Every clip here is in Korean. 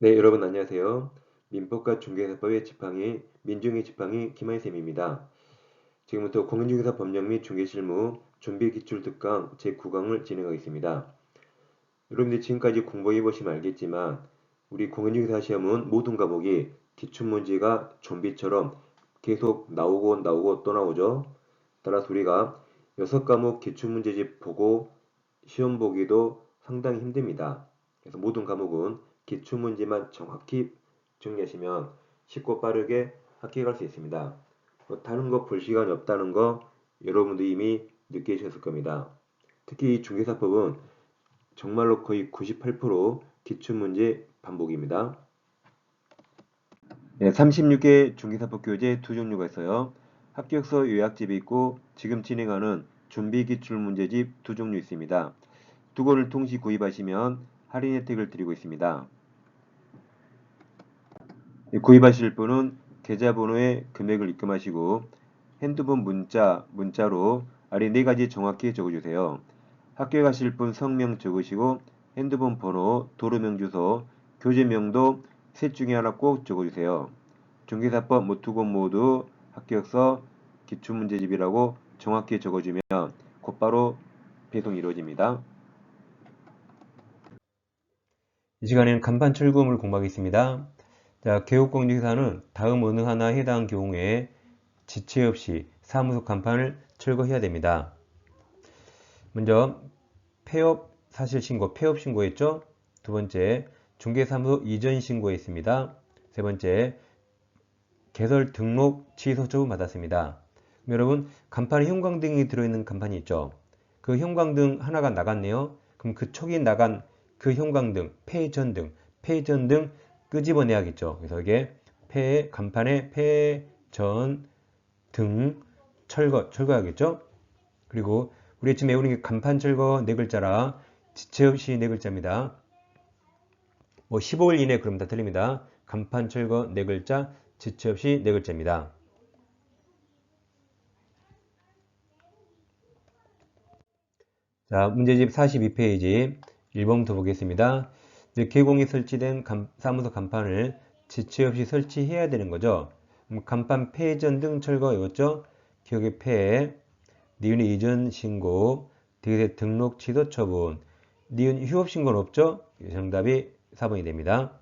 네, 여러분 안녕하세요. 민법과 중개사법의 지팡이, 민중의 지팡이 김한쌤입니다. 지금부터 공인중개사 법령 및 중개실무 준비기출특강 제9강을 진행하겠습니다. 여러분들 지금까지 공부해 보시면 알겠지만 우리 공인중개사 시험은 모든 과목이 기출문제가 좀비처럼 계속 나오고 또 나오죠. 따라서 우리가 6과목 기출문제집 보고 시험 보기도 상당히 힘듭니다. 그래서 모든 과목은 기출문제만 정확히 정리하시면 쉽고 빠르게 합격할 수 있습니다. 다른 거 볼 시간이 없다는 거 여러분도 이미 느끼셨을 겁니다. 특히 이 중개사법은 정말로 거의 98% 기출문제 반복입니다. 네, 36개 중개사법 교재 두 종류가 있어요. 합격서 요약집이 있고 지금 진행하는 준비기출문제집 두 종류 있습니다. 두 권을 동시 구입하시면 할인 혜택을 드리고 있습니다. 구입하실 분은 계좌번호에 금액을 입금하시고 핸드폰 문자로 아래 네 가지 정확히 적어주세요. 합격하실 분 성명 적으시고 핸드폰 번호, 도로명 주소, 교재명도 셋 중에 하나 꼭 적어주세요. 중개사법 두 권 모두 합격서 기출문제집이라고 정확히 적어주면 곧바로 배송이 이루어집니다. 이 시간에는 간판 철거음을 공부하겠습니다. 자, 개국공직사는 다음 어느 하나에 해당한 경우에 지체 없이 사무소 간판을 철거해야 됩니다. 먼저 폐업 사실 신고, 폐업 신고했죠? 두 번째, 중개사무소 이전 신고했습니다. 세 번째, 개설 등록 취소 처분 받았습니다. 여러분, 간판에 형광등이 들어있는 간판이 있죠? 그 형광등 하나가 나갔네요. 그럼 그 촉이 나간 그 형광등, 폐전등 끄집어내야겠죠. 그래서 이게 간판에 폐전등 철거하겠죠. 그리고 우리 지금 외우는 게 간판 철거 네 글자라 지체 없이 네 글자입니다. 15일 이내 그럼 다 틀립니다. 간판 철거 네 글자, 지체 없이 네 글자입니다. 자, 문제집 42페이지 1번부터 보겠습니다. 개공이 설치된 사무소 간판을 지체 없이 설치해야 되는 거죠. 간판 폐전 등 철거 외웠죠? 기억의 폐, 니은의 이전 신고, 대개 등록 취소 처분, 니은 휴업 신고는 없죠? 정답이 4번이 됩니다.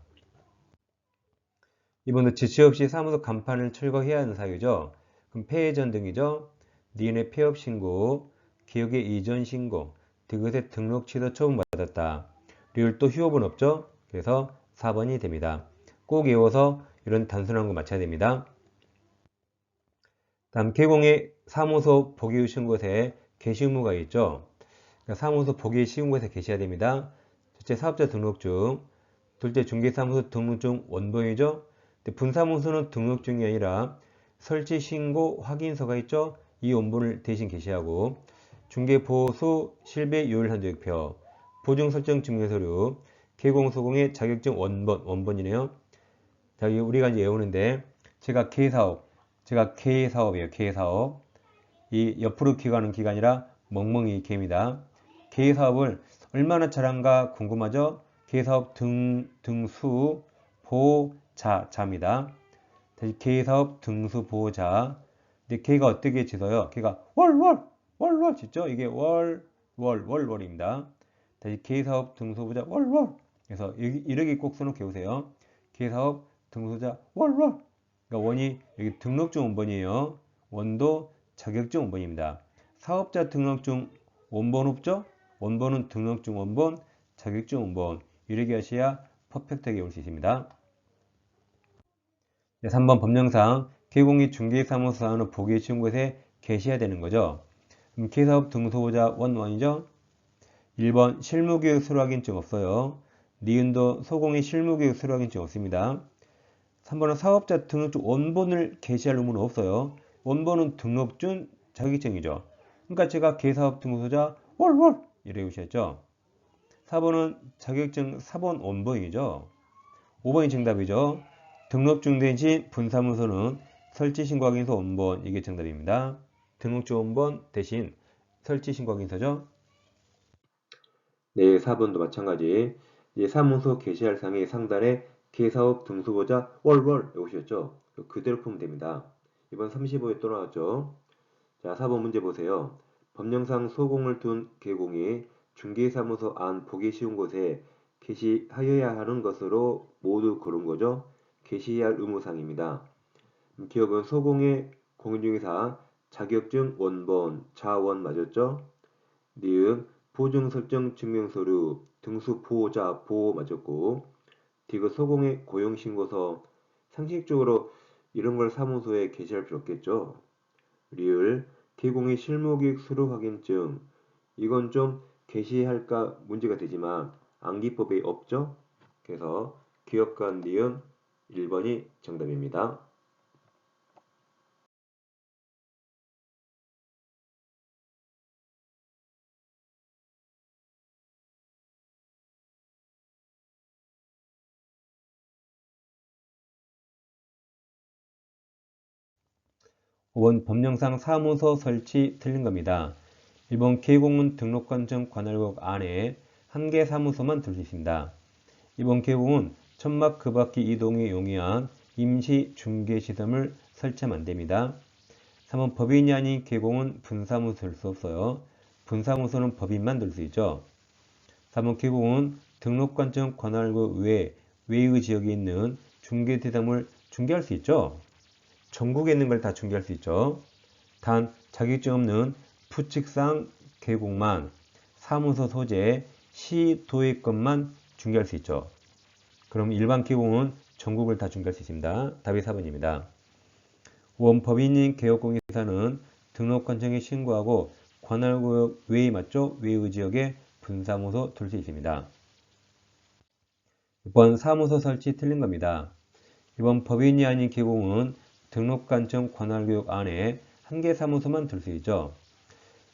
이번도 지체 없이 사무소 간판을 철거해야 하는 사유죠. 그럼 폐전 등이죠. 니은의 폐업 신고, 기억의 이전 신고, 그것의 등록 취소 처분받았다. 리을 또 휴업은 없죠. 그래서 4번이 됩니다. 꼭 외워서 이런 단순한 거 맞춰야 됩니다. 다음 개공의 사무소 보기 쉬운 곳에 게시 의무가 있죠. 그러니까 사무소 보기 쉬운 곳에 계셔야 됩니다. 첫째 사업자 등록증, 둘째 중개사무소 등록증 원본이죠. 분사무소는 등록증이 아니라 설치 신고 확인서가 있죠. 이 원본을 대신 게시하고 중개보수 실배 요율 한도표표 보증 설정 증명서류 개공 소공의 자격증 원본이네요. 자, 우리가 이제 외우는데 제가 개사업이에요. 개사업. 이 옆으로 기가는 기가 아니라 멍멍이 개입니다. 개사업을 얼마나 잘한가 궁금하죠? 개사업 등수 보자입니다. 다시 개사업 등수 보자. 근데 개가 어떻게 짖어요? 개가 월월 짖죠? 이게 월입니다. 다시 개사업 등수 보자 월월. 그래서 이렇게 꼭 써놓게 오세요. 개사업 등수자 월월. 그러니까 원이 여기 등록증 원본이에요. 원도 자격증 원본입니다. 사업자 등록증 원본 없죠? 원본은 등록증 원본, 자격증 원본. 이렇게 하셔야 퍼펙트하게 올 수 있습니다. 3번 법령상 개공이 중개사무소는 보기 쉬운 곳에 계셔야 되는 거죠. 그럼 개사업 등소보자 원이죠. 1번 실무교육 수료확인증 없어요. 니은도 소공이 실무교육 수료확인증 없습니다. 3번은 사업자 등록증 원본을 게시할 의무는 없어요. 원본은 등록증 자격증이죠. 그러니까 제가 개사업 등록소자 월월 이래 오셨죠. 4번은 자격증 사본 원본이죠. 5번이 정답이죠. 등록증 대신 분사무소는 설치신고확인서 원본 이게 정답입니다. 등록증 원본 대신 설치신고확인서죠. 네, 4번도 마찬가지. 이제 사무소 게시할 상의 상단에 개사업 등수보자 월월 오셨죠? 그대로 풀면 됩니다. 이번 35에 또 나왔죠? 자, 4번 문제 보세요. 법령상 소공을 둔 계공이 중개사무소 안 보기 쉬운 곳에 게시하여야 하는 것으로 모두 고른 거죠. 게시해야 할 의무사항입니다. 기억은 소공의 공인중개사 자격증 원본 자원 맞았죠? 니은 보증 설정 증명서류 등수 보호자 보호 맞았고 디귿 소공의 고용신고서 상식적으로 이런 걸 사무소에 게시할 필요 없겠죠. 리을 개공의 실무기획 수료 확인증 이건 좀 게시할까 문제가 되지만 암기법에 없죠. 그래서 기억과 니은 1번이 정답입니다. 5번 법령상 사무소 설치 틀린 겁니다. 1번 개공은 등록관청 관할국 안에 한 개 사무소만 둘 수 있습니다. 2번 개공은 천막 그 밖의 이동에 용이한 임시 중개시설을 설치하면 안됩니다. 3번 법인이 아닌 개공은 분사무소 둘 수 없어요. 분사무소는 법인만 둘 수 있죠. 4번 개공은 등록관청 관할국 외의 지역에 있는 중개대상을 중개할 수 있죠. 전국에 있는 걸 다 중개할 수 있죠. 단 자격증 없는 부칙상 개공만 사무소 소재 시도의 것만 중개할 수 있죠. 그럼 일반 개공은 전국을 다 중개할 수 있습니다. 답이 4번입니다. 5번 법인인 개업공개사는 등록관청에 신고하고 관할구역 외의 맞죠? 외의 지역에 분사무소 둘 수 있습니다. 6번 사무소 설치 틀린 겁니다. 1번 법인이 아닌 개공은 등록관청 관할구역 안에 한 개 사무소만 둘 수 있죠.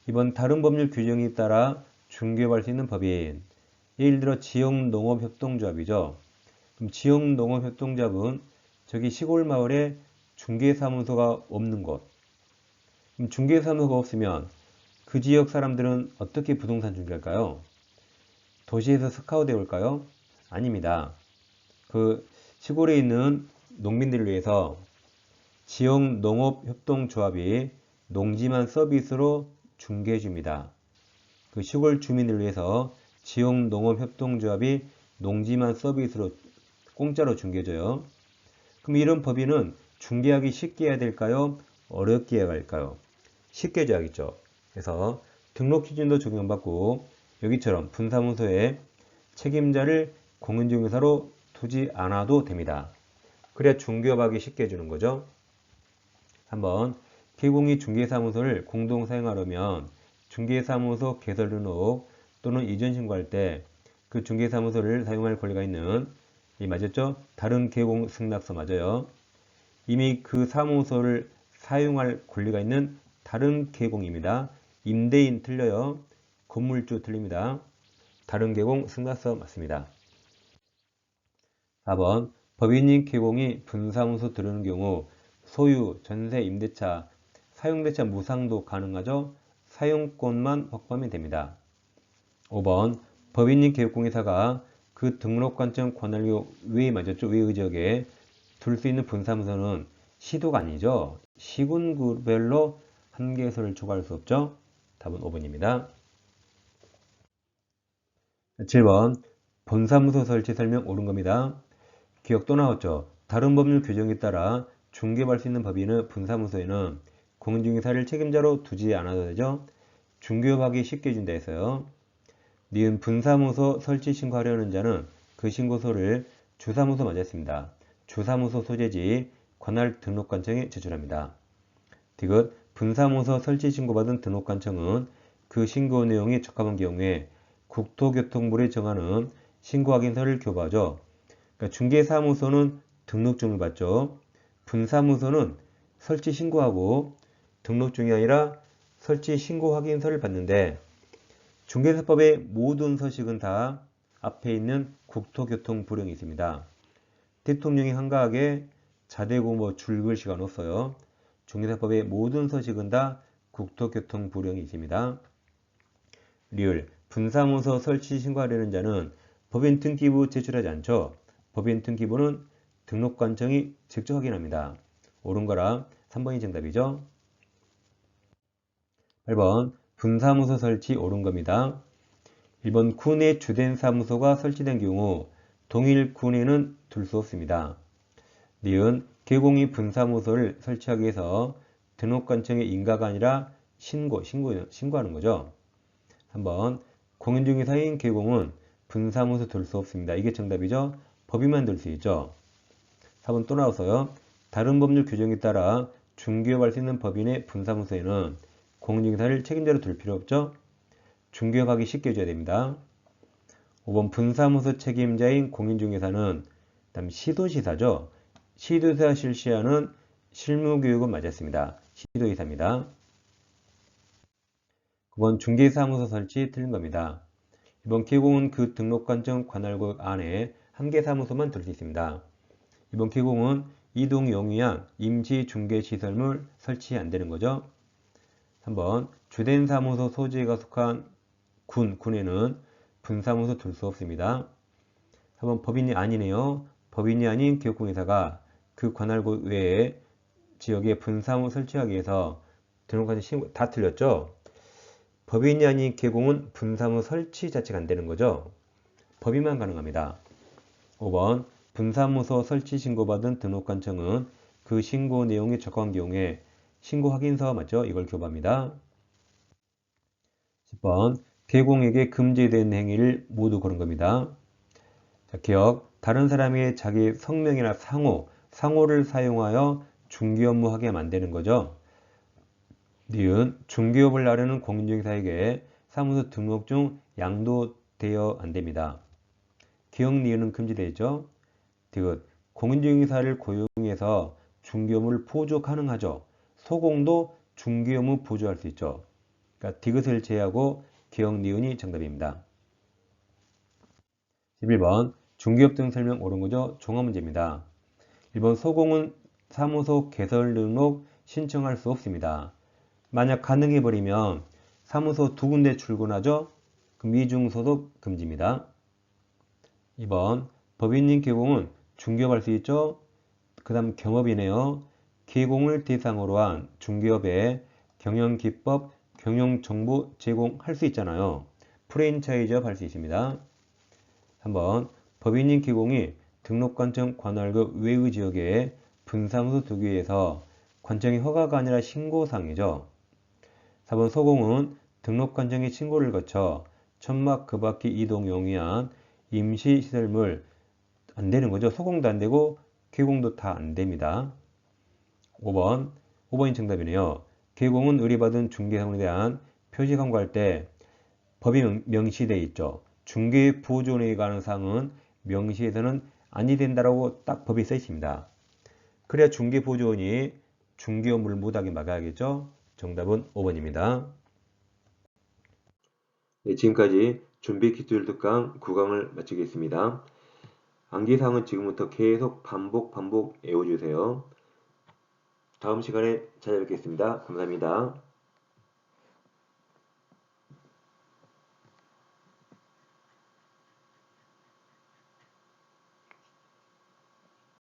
2번 다른 법률 규정에 따라 중개할 수 있는 법인 예를 들어 지역농업협동조합이죠. 그럼 지역농업협동조합은 저기 시골 마을에 중개사무소가 없는 곳. 그럼 중개사무소가 없으면 그 지역 사람들은 어떻게 부동산 중개할까요? 도시에서 스카우트해 올까요? 아닙니다. 그 시골에 있는 농민들을 위해서 지역농업협동조합이 농지만 서비스로 중개해 줍니다. 그 시골 주민을 위해서 지역농업협동조합이 농지만 서비스로 공짜로 중개해줘요. 그럼 이런 법인은 중개하기 쉽게 해야 될까요? 어렵게 해야 할까요? 쉽게 해줘야겠죠. 그래서 등록 기준도 적용받고 여기처럼 분사무소에 책임자를 공인중개사로 두지 않아도 됩니다. 그래야 중개업하기 쉽게 해주는 거죠. 한번 개공이 중개사무소를 공동 사용하려면 중개사무소 개설 등록 또는 이전 신고할 때 그 중개사무소를 사용할 권리가 있는 이 맞았죠? 다른 개공 승낙서 맞아요. 이미 그 사무소를 사용할 권리가 있는 다른 개공입니다. 임대인 틀려요. 건물주 틀립니다. 다른 개공 승낙서 맞습니다. 4번 법인인 개공이 분사무소 들어오는 경우 소유, 전세, 임대차, 사용대차 무상도 가능하죠. 사용권만 확보하면 됩니다. 5번 법인인 개업공개사가 그 등록관청 관할구 외에 맞았죠. 외의 지역에 둘 수 있는 분사무소는 시도가 아니죠. 시군구별로 한 개소를 추가할 수 없죠. 답은 5번입니다. 7번 분사무소 설치 설명 옳은 겁니다. 기억 또 나왔죠. 다른 법률 규정에 따라 중개할 수 있는 법인은 분사무소에는 공인중개사를 책임자로 두지 않아도 되죠. 중개업하기 쉽게 해준다 했어요. 니은 분사무소 설치 신고하려는 자는 그 신고서를 주사무소 맞았습니다. 주사무소 소재지 관할 등록관청에 제출합니다. 디귿 분사무소 설치 신고받은 등록관청은 그 신고 내용이 적합한 경우에 국토교통부에 정하는 신고확인서를 교부하죠. 그러니까 중개사무소는 등록증을 받죠. 분사무소는 설치 신고하고 등록증이 아니라 설치 신고 확인서를 받는데 중개사법의 모든 서식은 다 앞에 있는 국토교통부령이 있습니다. 대통령이 한가하게 자대고 줄글씨가 넣었어요. 중개사법의 모든 서식은 다 국토교통부령이 있습니다. 리을 분사무소 설치 신고하려는 자는 법인 등기부 제출하지 않죠. 법인 등기부는 등록관청이 직접 확인합니다. 옳은 거라 3번이 정답이죠. 8번 분사무소 설치 옳은 겁니다. 1번 군의 주된 사무소가 설치된 경우 동일 군에는 둘 수 없습니다. 니은 개공이 분사무소를 설치하기 위해서 등록관청의 인가가 아니라 신고하는 거죠. 한번 공인중개사인 개공은 분사무소 둘 수 없습니다. 이게 정답이죠. 법인만 둘 수 있죠. 4번 또 나와서요. 다른 법률 규정에 따라 중개업할 수 있는 법인의 분사무소에는 공인중개사를 책임자로 둘 필요 없죠. 중개업하기 쉽게 해줘야 됩니다. 5번 분사무소 책임자인 공인중개사는 다음 시도지사죠. 시도지사 실시하는 실무교육은 맞았습니다. 시도지사입니다. 9번 중개사무소 설치 틀린 겁니다. 이번 개공은 그 등록관청 관할구역 안에 한 개 사무소만 둘 수 있습니다. 이번 개공은 이동 용이한 임시중개시설물 설치 안 되는 거죠. 3번 주된 사무소 소지가 속한 군에는 분사무소 둘 수 없습니다. 3번 법인이 아니네요. 법인이 아닌 기업공인사가 그 관할구 외에 지역에 분사무소 설치하기 위해서 등록관청 신고 다 틀렸죠. 법인이 아닌 개공은 분사무소 설치 자체가 안 되는 거죠. 법인만 가능합니다. 5번 분사무소 설치 신고받은 등록관청은 그 신고 내용이 적합한 경우에 신고 확인서 맞죠? 이걸 교부합니다. 10번 개공에게 금지된 행위를 모두 고른 겁니다. 자, 기억 다른 사람의 자기 성명이나 상호를 사용하여 중개업무 하게 하면 안 되는 거죠. 니은 중개업을 하려는 공인중개사에게 사무소 등록 중 양도되어 안 됩니다. 기억 니은은 금지되어 있죠. 디귿 공인중개사를 고용해서 중개업무를 보조 가능하죠. 소공도 중개업무 보조할 수 있죠. 그러니까 디귿을 제외하고 기억 니은이 정답입니다. 11번 중개업 등 설명 옳은 거죠. 종합 문제입니다. 1번 소공은 사무소 개설 등록 신청할 수 없습니다. 만약 가능해버리면 사무소 두 군데 출근하죠. 그럼 이중소속 금지입니다. 2번 법인인 개공은 중개업할 수 있죠. 그 다음 경업이네요. 개공을 대상으로 한 중개업에 경영기법, 경영정보 제공할 수 있잖아요. 프랜차이즈업 할 수 있습니다. 3번 법인인 개공이 등록관청 관할구 외의 지역에 분사무소 두기 위해서 관청의 허가가 아니라 신고사항이죠. 4번 소공은 등록관청의 신고를 거쳐 천막 그 밖의 이동 용이한 임시시설물 안 되는 거죠. 소공도 안 되고 개공도 다 안 됩니다. 5번이 정답이네요. 개공은 의뢰받은 중개사무에 대한 표시 광고할 때 법이 명시되어 있죠. 중개 보존에 관한 사항은 명시해서는 아니 된다라고 딱 법이 써 있습니다. 그래야 중개 보존이 중개 업무를 못하게 막아야겠죠. 정답은 5번입니다. 네, 지금까지 준비 기출 특강 9강을 마치겠습니다. 암기사항은 지금부터 계속 반복 외워주세요. 다음 시간에 찾아뵙겠습니다. 감사합니다.